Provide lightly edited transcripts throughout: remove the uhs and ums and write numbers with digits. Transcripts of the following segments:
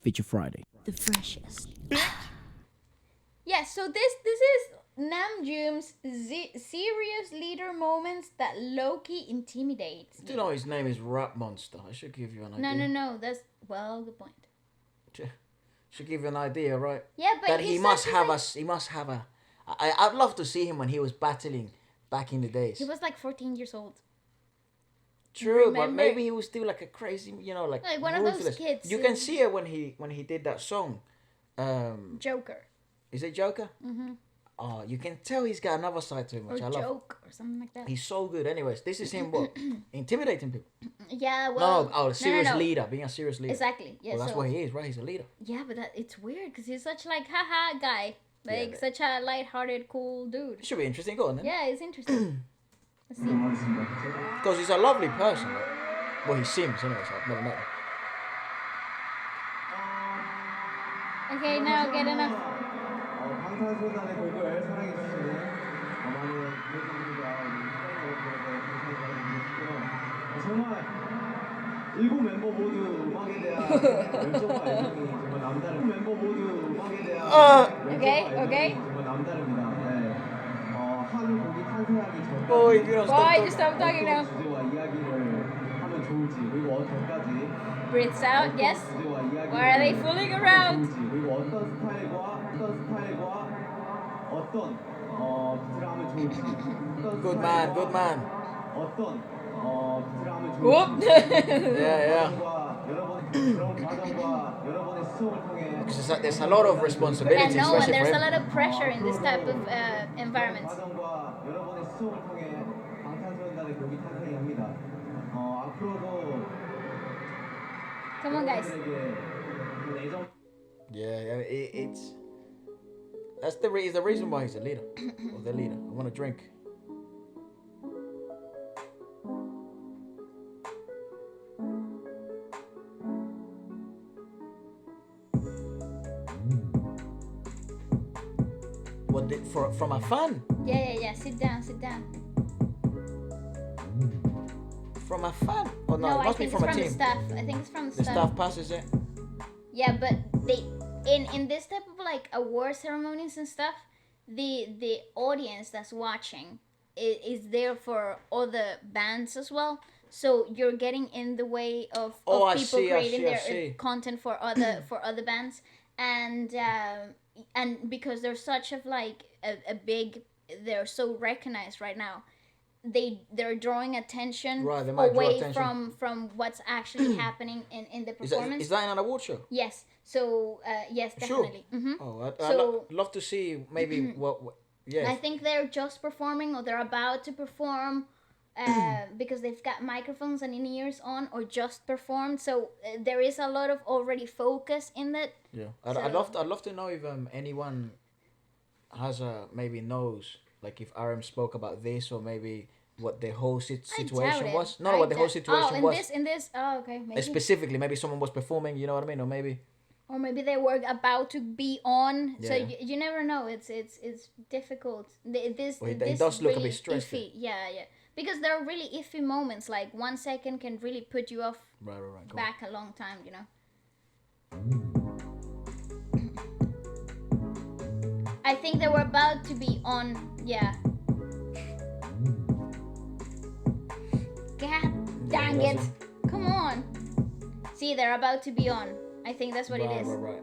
Feature Friday. The freshest. Yeah, so this is Namjoon's serious leader moments that low-key intimidates. Do you know his name is Rap Monster? I should give you an idea. No. That's good point. Should give you an idea, right? Yeah, but that he must have a. I'd love to see him when he was battling back in the days. He was like 14 years old. True, but maybe he was still like a crazy, like one of those kids. You can see it when he did that song. Joker. Is it Joker? Mm-hmm. Oh, you can tell he's got another side to him, which I love. Joke or something like that. He's so good. Anyways, this is him intimidating people. Yeah, well. Serious leader, being a serious leader. Exactly. Yeah. Well, that's what he is, right? He's a leader. Yeah, but it's weird because he's such like haha guy, such a light-hearted, cool dude. It should be interesting. Go on then. Yeah, it's interesting. Let's see. Because he's a lovely person. Right? Well, he seems, anyways. I've never met him. Okay, now get enough. 방탄소년단의 곡을 사랑해주시는 많은 팬분들과 감사드리고요. 정말 7 멤버 모두 음악에 대한 열정과 애정이 정말 남다른 멤버 모두 음악에 대한 열정과 애정이 정말 남다릅니다. 네. 한 곡이 탄생하기 전까지 just stop talking now. 주제와 이야기를 하면 좋을지 그리고 어디까지 Breathes out, yes. Why are they fooling around? 그리고 어떤 스타일과 어떤 비트를 하면 좋을지 Good man. 어떤 비트를 하면 좋을지 Yeah. 그런 과정과 여러분의 수업을 통해 There's a lot of responsibility, Yeah, no, and especially there's for a him. lot of pressure in this type of environments. 과정과 여러분의 수업을 통해 방탄소년단의 곡이 탄생이 합니다. 앞으로도 Come on, guys. Yeah, it's that's the reason why he's a leader or the leader. I want a drink. From a fan? Yeah. Sit down. From a fan? Oh no, it must be from a team. The staff. I think it's from the The staff. staff passes it. Yeah, but they in this type of like award ceremonies and stuff, the audience that's watching is there for other bands as well. So you're getting in the way of people creating their content for other bands, and because they're such of like a big, they're so recognized right now. They're drawing attention away from what's actually happening in the performance. Is that in an award show? Yes. So yes, definitely. Sure. Mm-hmm. Oh, I'd love to see maybe what. Yeah. I think they're just performing or they're about to perform because they've got microphones and in-ears on, or just performed. So there is a lot of already focus in that. Yeah, I'd love to know if anyone has maybe knows, like if RM spoke about this, or maybe what the whole situation was. No, what the whole situation was. In this. Oh, okay. Maybe. Specifically, maybe someone was performing. You know what I mean, or maybe. Or maybe they were about to be on. Yeah. So you never know. It's difficult. This it does look really a bit stressful. Iffy. Yeah. Because there are really iffy moments. Like 1 second can really put you off. Right. Back a long time. You know. I think they were about to be on. Yeah. God dang it! Come on. See, they're about to be on. I think that's what it is. Right.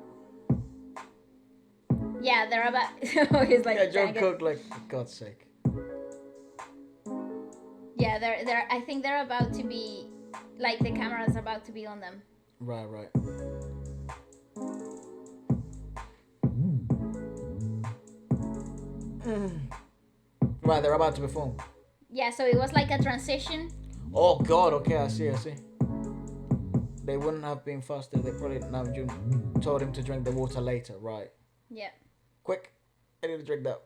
Yeah, they're about. He's like. Yeah, Joe Cook, like, for God's sake. Yeah, they're. I think they're about to be, like the camera's about to be on them. Right. Right, they're about to perform. Yeah, so it was like a transition. Oh God, okay, I see. They wouldn't have been faster. They probably Namjoon told him to drink the water later, right? Yeah. Quick, I need to drink that.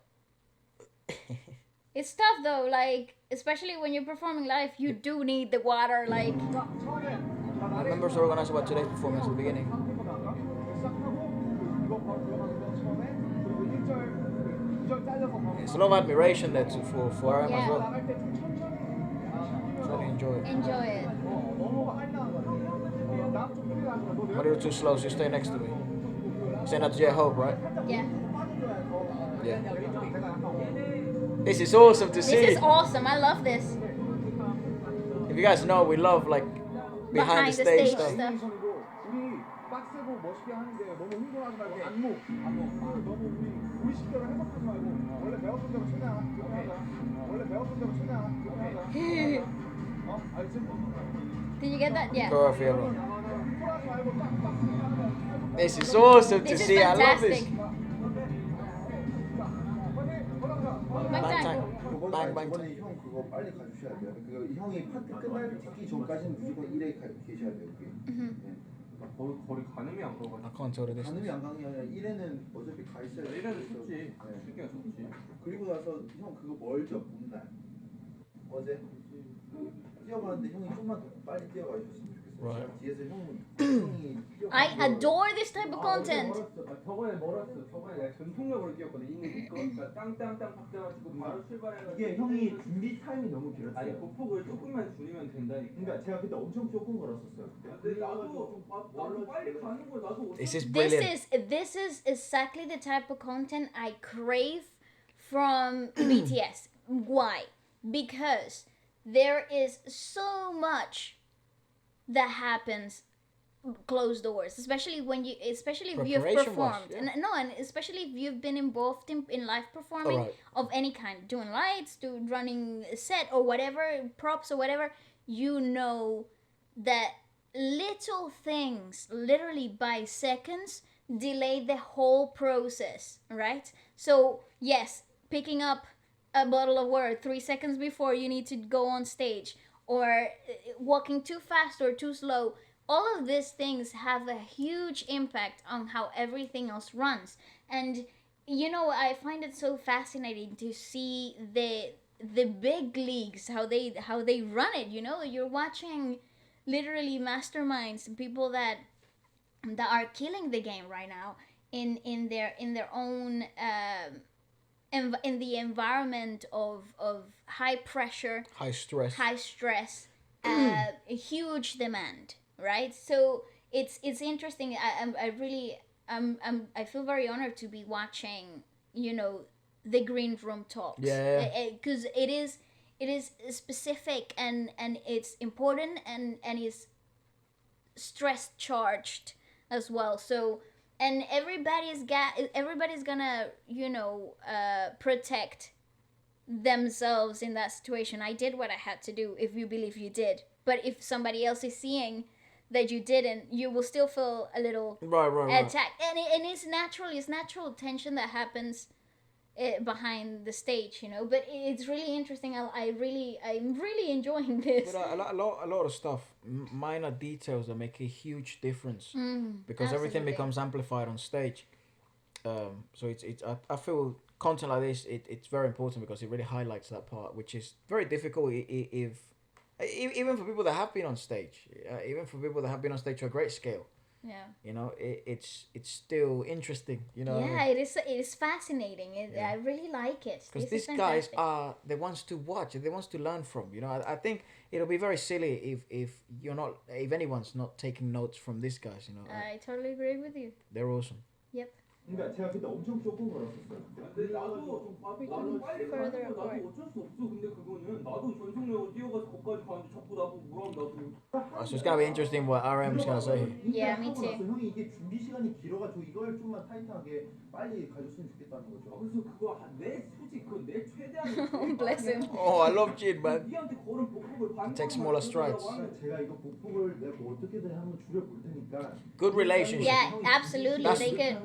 It's tough though, like especially when you're performing live, you do need the water, like. The members organized about today's performance at the beginning. It's a lot of admiration there for RM as well. Really enjoy it. Enjoy it. I'm a little too slow, so you stay next to me. Saying that to J-Hope, right? Yeah. Yeah. This is awesome to see. This is awesome. I love this. If you guys know, we love like behind the stage stuff. stuff. 우리 빡세고 멋있게 하는데 너무 흥분하지 말고 안무 너무 우리 식대로 해석하지 말고 원래 배웠던 대로 최대한 원래 배웠던 대로 최대한 알지? Did you get that? Yeah. Go off, everyone. This is awesome to see. I love this. Bang, bang. 이번에 형 그거 빨리 가주셔야 돼요. 그 형이 파트 끝나기 전까지는 무조건 1회 계셔야 돼요. 거의 가늠이 안 가거든요. I can't tell the distance. 가늠이 안 가는 게 아니라 1회는 어차피 가 있어야 돼. 1회는 좋지. 쉽게 좋지. 그리고 나서 형 그거 멀죠? 문날 어제 뛰어가는데 형이 좀만 더 빨리 뛰어가 주셨으면 좋겠어요. Right. 뒤에서 형이 I adore this type of content. 저번에 멀었어. 저번에 내가 전속력으로 뛰었거든. 이미 그러니까 땅땅땅 박자 맞추고 바로 출발해가지고. 이게 형이 준비 타임이 너무 길었어요. 아니 보폭을 조금만 줄이면 된다니까. 그러니까 제가 그때 엄청 조금 걸었었어요. 근데 나도 빨리 가는 거 나도. This is brilliant. This is exactly the type of content I crave from BTS. Why? Because there is so much that happens closed doors, especially if you've performed. Yeah. And especially if you've been involved in live performing of any kind, doing lights, running a set or whatever, props or whatever, you know that little things, literally by seconds, delay the whole process, right? So yes, picking up a bottle of water 3 seconds before you need to go on stage, or walking too fast or too slow, all of these things have a huge impact on how everything else runs. And I find it so fascinating to see the big leagues, how they run it. You're watching literally masterminds, people that are killing the game right now in their own in the environment of high pressure, high stress, a huge demand, right? So it's interesting. I feel very honored to be watching, the green room talks. Yeah. Because it is specific and it's important and it's stress charged as well. So. And everybody's gonna, protect themselves in that situation. I did what I had to do, if you believe you did. But if somebody else is seeing that you didn't, you will still feel a little attacked. And it's natural tension that happens behind the stage, But it's really interesting. I'm really enjoying this. But a lot of stuff, minor details that make a huge difference because everything becomes amplified on stage. So I feel content like this, it's very important because it really highlights that part, which is very difficult if even for people that have been on stage, even for people that have been on stage to a great scale. Yeah. It's still interesting. Yeah, what I mean? it is fascinating. I really like it. Because these guys are the ones to watch, the ones to learn from. I think it'll be very silly if anyone's not taking notes from these guys. I totally agree with you. They're awesome. Yep. 그러니까 제가 그때 엄청 조금 걸었었어요. 근데 나도 빨리 가는 거 나도 어쩔 수 없어. 근데 그거는 나도 전속력으로 뛰어가서 거기까지 가는데 자꾸 나보고 뭐라면 나도. So it's gonna be interesting what RM's gonna say here. Yeah, me too. 형이 이게 준비 시간이 길어가지고 이걸 좀만 타이트하게 빨리 가줬으면 좋겠다는 거죠. 그래서 그거 내 솔직히 내 최대한. Bless him. Oh, I love Jin, man. 니한테 걸은 복복을 Take smaller strides. 제가 이거 복복을 내가 뭐 어떻게든 한번 줄여볼 테니까. Good relationship. Yeah, absolutely. They could.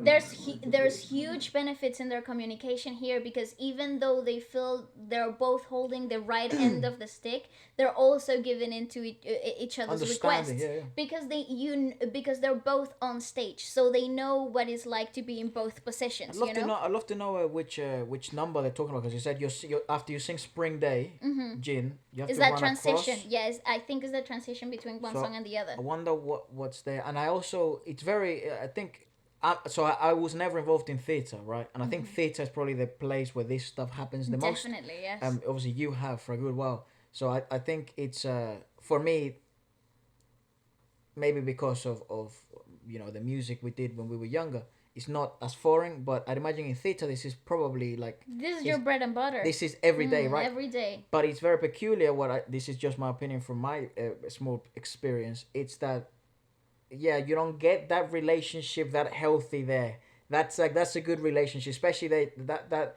There's huge benefits in their communication here because even though they feel they're both holding the right end of the stick, they're also giving into each other's requests because they're both on stage, so they know what it's like to be in both positions. I'd love to know which number they're talking about because you said you're after you sing Spring Day, Jin, you have is to that run transition? across. Yes, I think it's the transition between one song and the other. I wonder what's there, and I also it's very I think. I was never involved in theatre, right? And I think theatre is probably the place where this stuff happens the most. Definitely, yes. Obviously, you have for a good while. So I think it's, for me, maybe because of the music we did when we were younger, it's not as foreign. But I'd imagine in theater, this is probably like This is your bread and butter. this is every day, right? Every day. But it's very peculiar. This is just my opinion from my small experience. It's that, yeah, you don't get that relationship that healthy there. That's a good relationship, especially that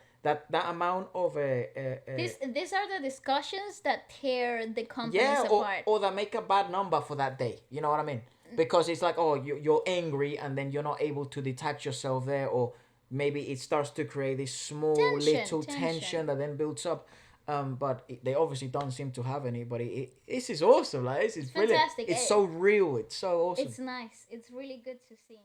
amount of These are the discussions that tear the companies yeah, apart. or that make a bad number for that day. You know what I mean? Because it's like, oh, you're angry, and then you're not able to detach yourself there, or maybe it starts to create this small little tension that then builds up. But they obviously don't seem to have any. But this is awesome. Like, this is brilliant. fantastic. It's so real. It's so awesome. It's nice. It's really good to see.